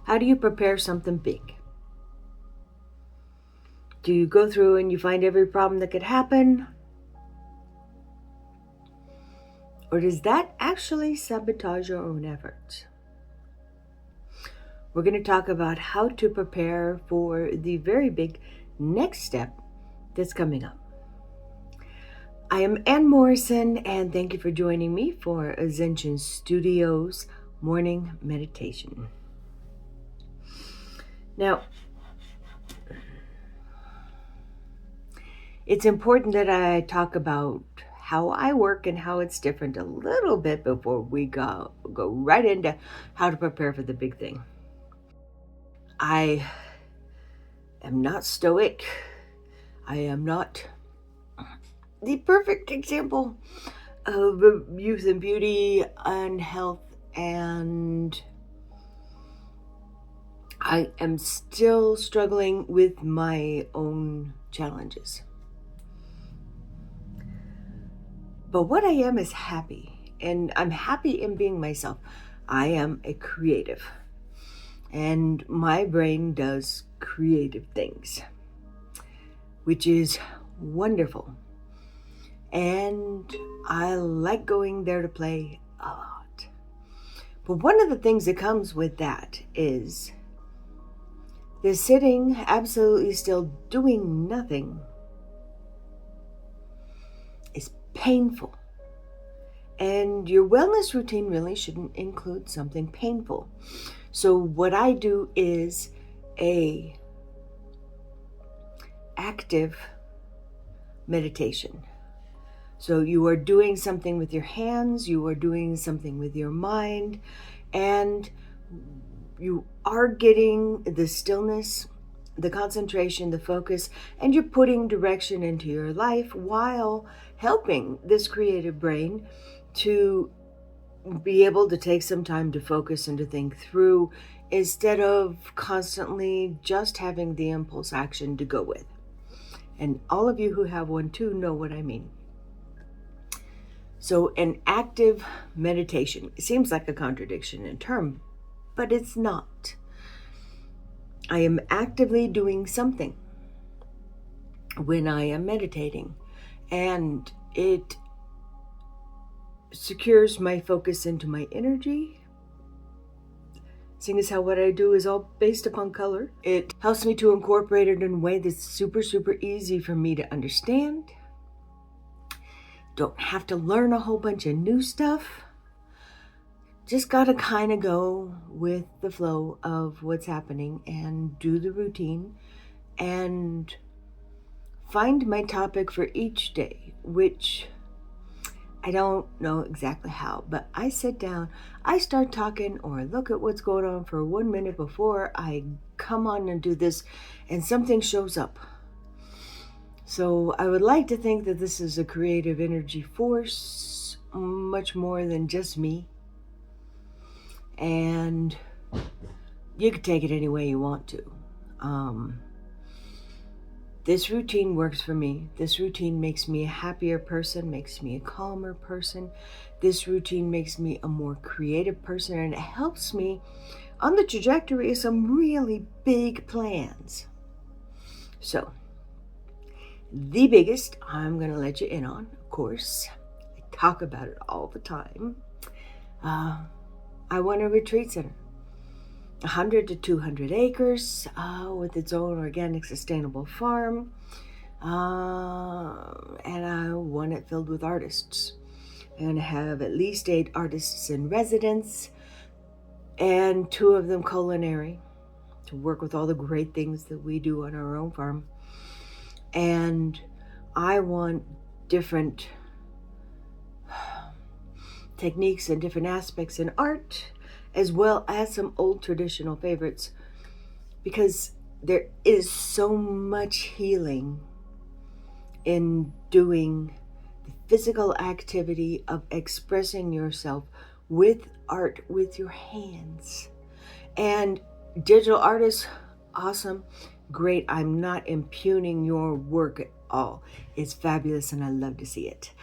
How do you prepare something big? Do you go through and you find every problem that could happen? Or does that actually sabotage your own efforts? We're going to talk about how to prepare for the very big next step that's coming up. I am Ann Morrison, and thank you for joining me for Ascension Studios Morning Meditation. Now, it's important that I talk about how I work and how it's different a little bit before we go right into how to prepare for the big thing. I am not stoic. I am not the perfect example of youth and beauty and health, and I am still struggling with my own challenges. But what I am is happy, and I'm happy in being myself. I am a creative, and my brain does creative things, which is wonderful. And I like going there to play a lot. But one of the things that comes with that is the sitting absolutely still doing nothing is painful. And your wellness routine really shouldn't include something painful. So what I do is a active meditation. So you are doing something with your hands, you are doing something with your mind, and you are getting the stillness, the concentration, the focus, and you're putting direction into your life while helping this creative brain to be able to take some time to focus and to think through instead of constantly just having the impulse action to go with. And all of you who have one too know what I mean. So an active meditation, it seems like a contradiction in term, but it's not. I am actively doing something when I am meditating, and it secures my focus into my energy. Seeing as how what I do is all based upon color, it helps me to incorporate it in a way that's super, super easy for me to understand. Don't have to learn a whole bunch of new stuff. Just gotta kind of go with the flow of what's happening and do the routine and find my topic for each day, which I don't know exactly how, but I sit down, I start talking or look at what's going on for 1 minute before I come on and do this, and something shows up. So I would like to think that this is a creative energy force, much more than just me. And you can take it any way you want to. This routine works for me. This routine makes me a happier person, makes me a calmer person. This routine makes me a more creative person, and it helps me on the trajectory of some really big plans. So, the biggest, I'm going to let you in on, of course. I talk about it all the time. I want a retreat center, 100 to 200 acres with its own organic sustainable farm. And I want it filled with artists. I'm going to have at least 8 artists in residence and 2 of them culinary to work with all the great things that we do on our own farm. And I want different techniques and different aspects in art, as well as some old traditional favorites, because there is so much healing in doing the physical activity of expressing yourself with art with your hands. And digital artists, awesome, great. I'm not impugning your work at all. It's fabulous and I love to see it.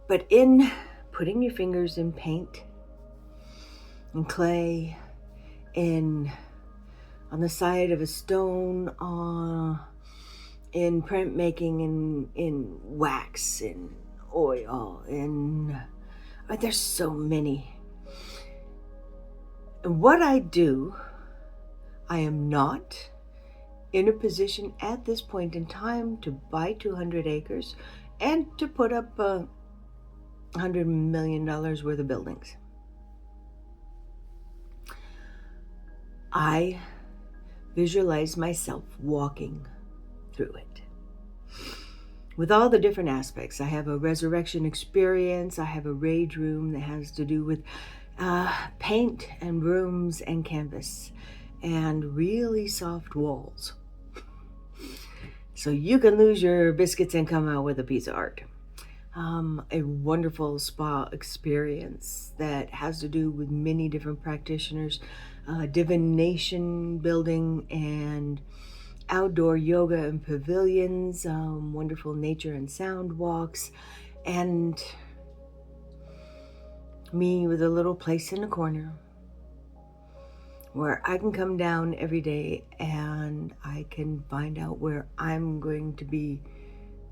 But in putting your fingers in paint, in clay, in on the side of a stone, in printmaking, in wax, in oil, there's so many. And what I do, I am not in a position at this point in time to buy 200 acres and to put up $100 million worth of buildings. I visualize myself walking through it with all the different aspects. I have a resurrection experience. I have a rage room that has to do with paint and brooms and canvas and really soft walls. So you can lose your biscuits and come out with a piece of art. A wonderful spa experience that has to do with many different practitioners, divination building and outdoor yoga and pavilions, wonderful nature and sound walks, and me with a little place in the corner where I can come down every day and I can find out where I'm going to be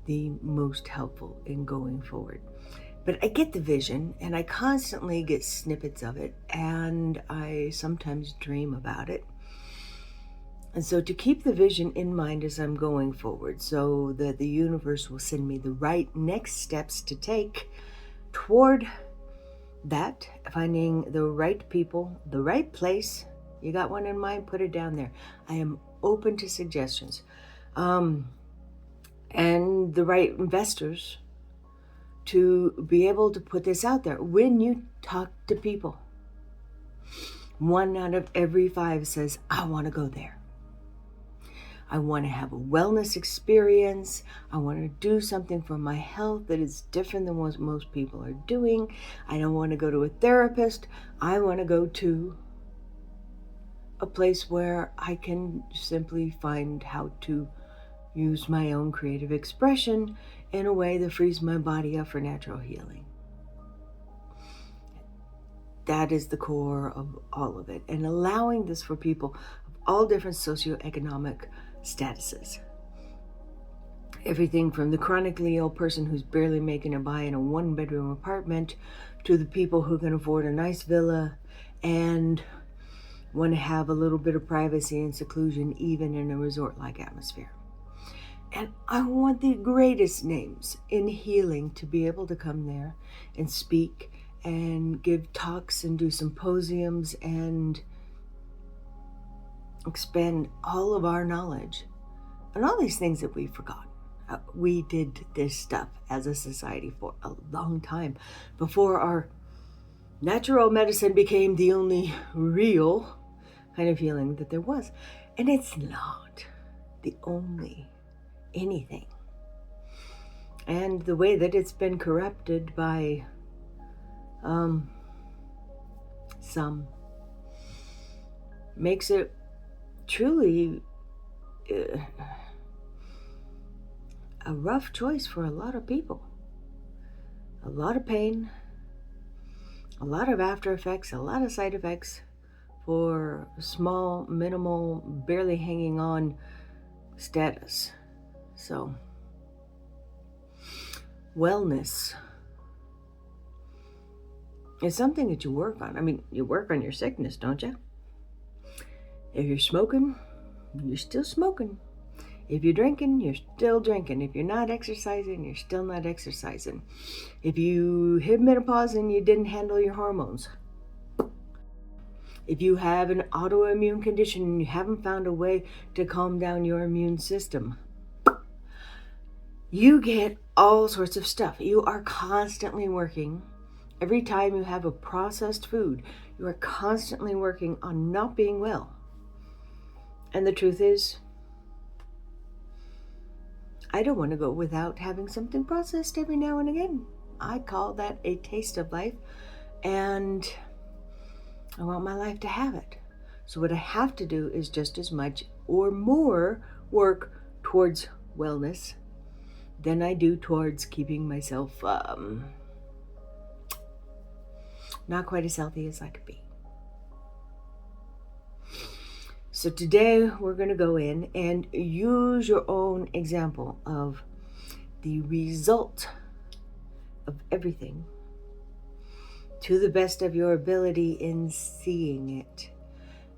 the most helpful in going forward. But I get the vision and I constantly get snippets of it, and I sometimes dream about it. And so to keep the vision in mind as I'm going forward, so that the universe will send me the right next steps to take toward that, finding the right people, the right place. You got one in mind, put it down there. I am open to suggestions. And the right investors to be able to put this out there. When you talk to people, 1 out of every 5 says, I want to go there. I want to have a wellness experience. I want to do something for my health that is different than what most people are doing. I don't want to go to a therapist. I want to go to a place where I can simply find how to use my own creative expression in a way that frees my body up for natural healing. That is the core of all of it. And allowing this for people of all different socioeconomic statuses. Everything from the chronically ill person who's barely making a buy in a 1-bedroom apartment to the people who can afford a nice villa and want to have a little bit of privacy and seclusion even in a resort-like atmosphere. And I want the greatest names in healing to be able to come there and speak and give talks and do symposiums and expand all of our knowledge and all these things that we forgot. We did this stuff as a society for a long time before our natural medicine became the only real kind of healing that there was. And it's not the only anything. And the way that it's been corrupted by some makes it truly a rough choice for a lot of people. A lot of pain, a lot of after effects, a lot of side effects for small, minimal, barely hanging on status. So, wellness is something that you work on. I mean, you work on your sickness, don't you? If you're smoking, you're still smoking. If you're drinking, you're still drinking. If you're not exercising, you're still not exercising. If you hit menopause and you didn't handle your hormones. If you have an autoimmune condition and you haven't found a way to calm down your immune system, you get all sorts of stuff. You are constantly working. Every time you have a processed food, you are constantly working on not being well. And the truth is, I don't want to go without having something processed every now and again. I call that a taste of life, and I want my life to have it. So what I have to do is just as much or more work towards wellness than I do towards keeping myself not quite as healthy as I could be. So today we're going to go in and use your own example of the result of everything to the best of your ability in seeing it.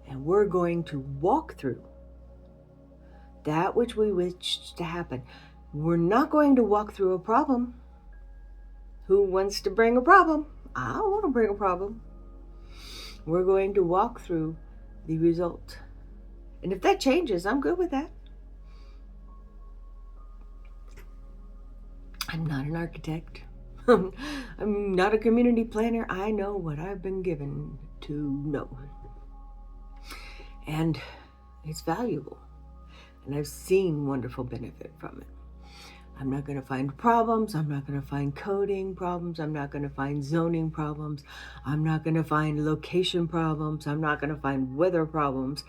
And we're going to walk through that which we wish to happen. We're not going to walk through a problem. Who wants to bring a problem? I don't want to bring a problem. We're going to walk through the result. And if that changes, I'm good with that. I'm not an architect. I'm not a community planner. I know what I've been given to know. And it's valuable. And I've seen wonderful benefit from it. I'm not going to find problems. I'm not going to find coding problems. I'm not going to find zoning problems. I'm not going to find location problems. I'm not going to find weather problems.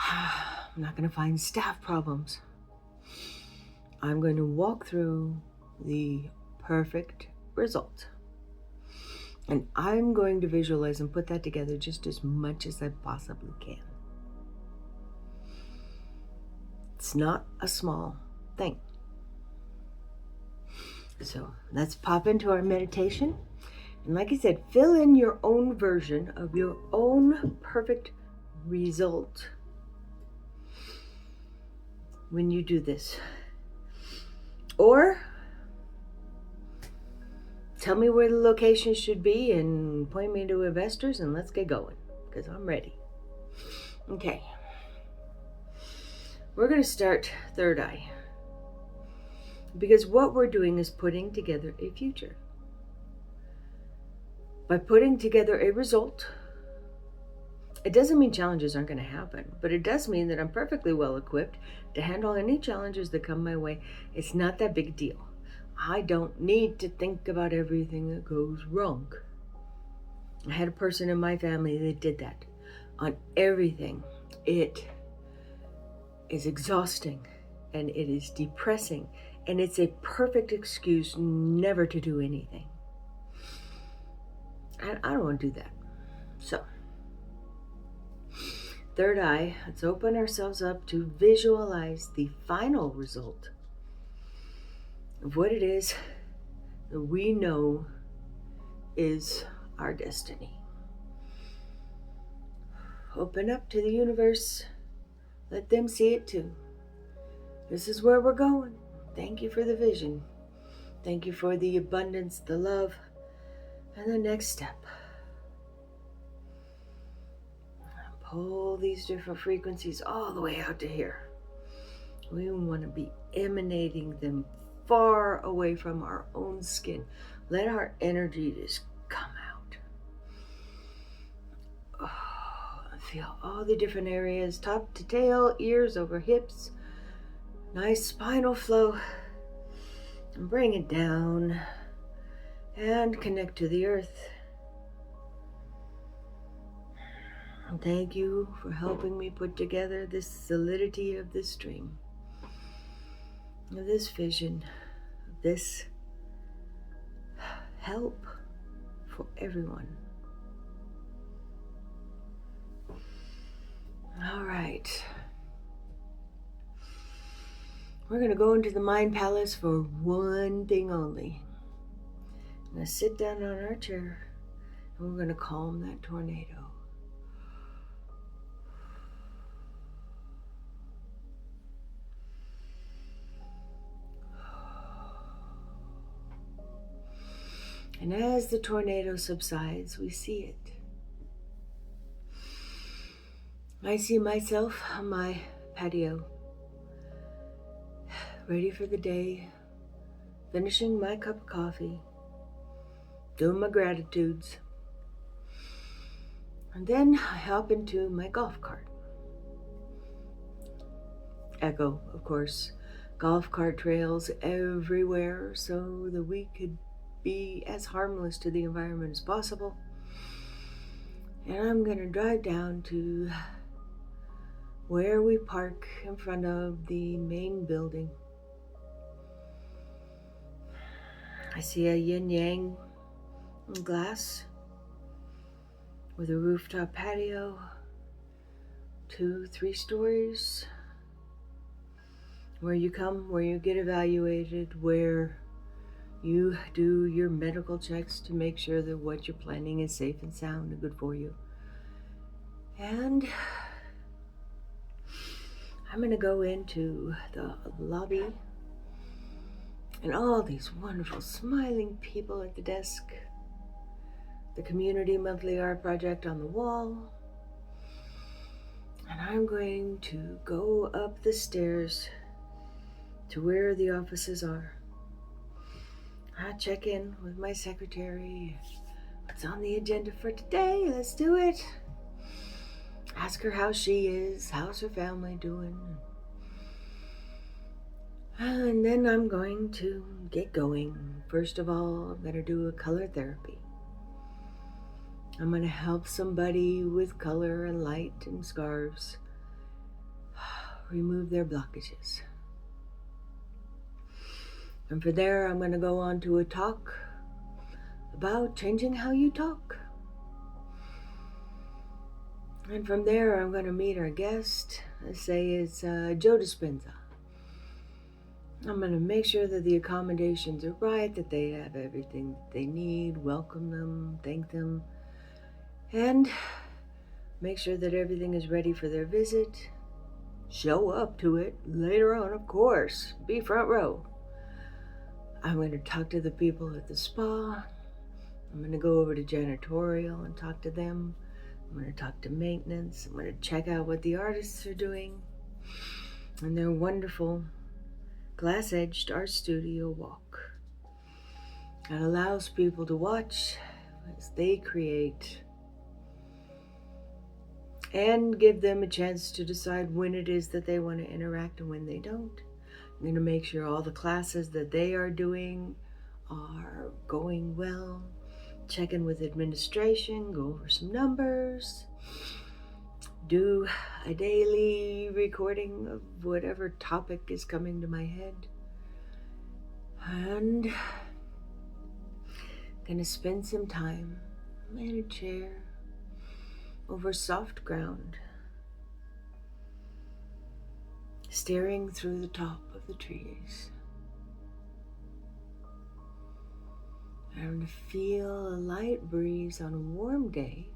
I'm not going to find staff problems. I'm going to walk through the perfect result. And I'm going to visualize and put that together just as much as I possibly can. It's not a small thing. So let's pop into our meditation. And like I said, fill in your own version of your own perfect result when you do this. Or tell me where the location should be and point me to investors and let's get going, because I'm ready. Okay. We're going to start third eye. Because what we're doing is putting together a future. By putting together a result, it doesn't mean challenges aren't going to happen, but it does mean that I'm perfectly well equipped to handle any challenges that come my way. It's not that big a deal. I don't need to think about everything that goes wrong. I had a person in my family that did that on everything. It is exhausting and it is depressing, and it's a perfect excuse never to do anything. And I don't want to do that. So, third eye, let's open ourselves up to visualize the final result of what it is that we know is our destiny. Open up to the universe. Let them see it too. This is where we're going. Thank you for the vision. Thank you for the abundance, the love, and the next step. Pull these different frequencies all the way out to here. We want to be emanating them far away from our own skin. Let our energy just come out. Oh, feel all the different areas, top to tail, ears over hips. Nice spinal flow. And bring it down and connect to the earth. And thank you for helping me put together this solidity of this dream, of this vision, of this help for everyone. All right. We're going to go into the mind palace for one thing only. I'm going to sit down on our chair and we're going to calm that tornado. And as the tornado subsides, we see it. I see myself on my patio, ready for the day, finishing my cup of coffee, doing my gratitudes. And then I hop into my golf cart. Echo, of course, golf cart trails everywhere so that we could be as harmless to the environment as possible. And I'm going to drive down to where we park in front of the main building. I see a yin-yang glass with a rooftop patio, 2, 3 stories, where you come, where you get evaluated, where you do your medical checks to make sure that what you're planning is safe and sound and good for you. And I'm going to go into the lobby, and all these wonderful smiling people at the desk, the community monthly art project on the wall, and I'm going to go up the stairs to where the offices are. I check in with my secretary. What's on the agenda for today? Let's do it. Ask her how she is, how's her family doing. And then I'm going to get going. First of all, I'm going to do a color therapy. I'm going to help somebody with color and light and scarves remove their blockages. And from there, I'm going to go on to a talk about changing how you talk. And from there, I'm going to meet our guest. Let's say it's Joe Dispenza. I'm going to make sure that the accommodations are right, that they have everything that they need, welcome them, thank them, and make sure that everything is ready for their visit. Show up to it later on, of course. Be front row. I'm going to talk to the people at the spa. I'm going to go over to janitorial and talk to them. I'm going to talk to maintenance. I'm going to check out what the artists are doing and their wonderful glass-edged art studio walk. That allows people to watch as they create and give them a chance to decide when it is that they want to interact and when they don't. I'm going to make sure all the classes that they are doing are going well. Check in with administration, go over some numbers, do a daily recording of whatever topic is coming to my head. And I'm going to spend some time in a chair over soft ground, staring through the top of the trees. I'm going to feel a light breeze on a warm day.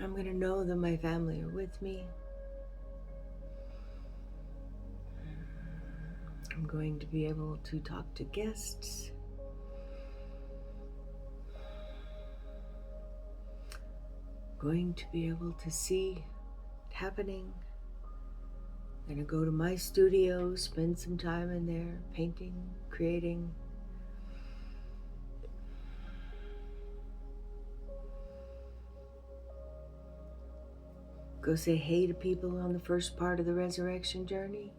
I'm going to know that my family are with me. I'm going to be able to talk to guests. Going to be able to see it happening. I'm going to go to my studio, spend some time in there, painting, creating. Go say hey to people on the first part of the resurrection journey.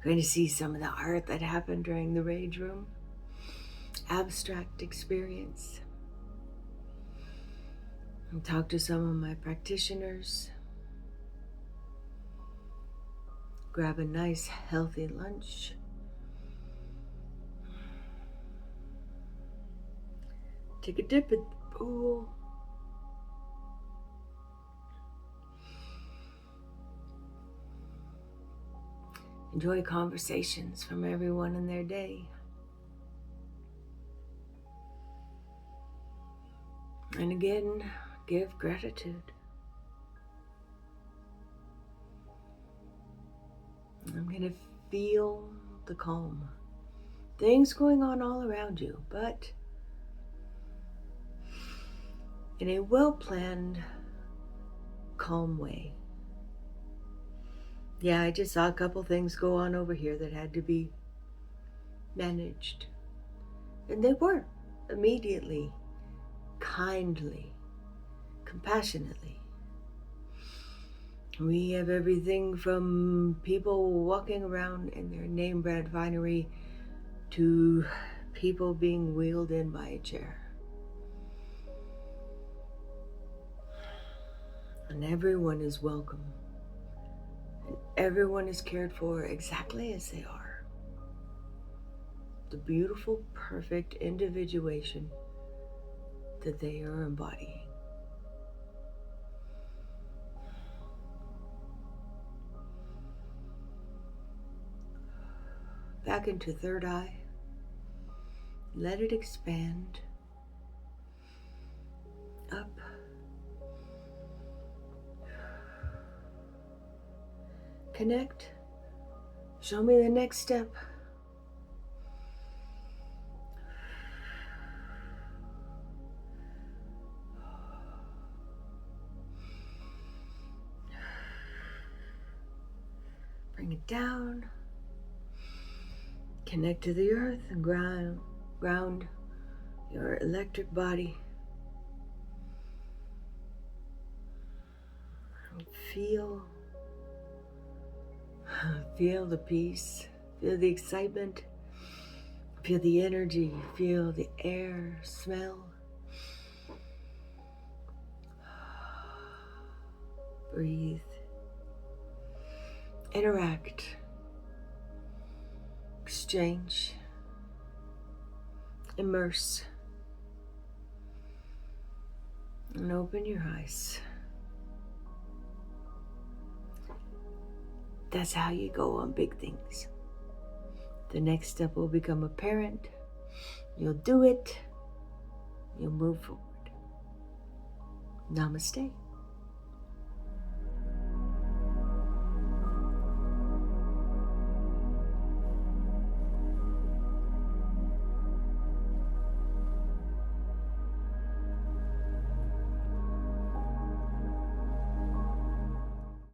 Going to see some of the art that happened during the Rage Room. Abstract experience. And talk to some of my practitioners. Grab a nice healthy lunch. Take a dip at the pool. Enjoy conversations from everyone in their day. And again, give gratitude. I'm going to feel the calm. Things going on all around you, but in a well-planned, calm way. Yeah, I just saw a couple things go on over here that had to be managed. And they were immediately, kindly, compassionately. We have everything from people walking around in their name brand finery to people being wheeled in by a chair. And everyone is welcome. And everyone is cared for exactly as they are. the beautiful, perfect individuation that they are embodying. Back into third eye. Let it expand. Up. Connect. Show me the next step. Bring it down. Connect to the earth and ground your electric body. And feel the peace, feel the excitement, feel the energy, feel the air, smell. Breathe. Interact. Exchange. Immerse. And open your eyes. That's how you go on big things. The next step will become apparent. You'll do it. You'll move forward. Namaste.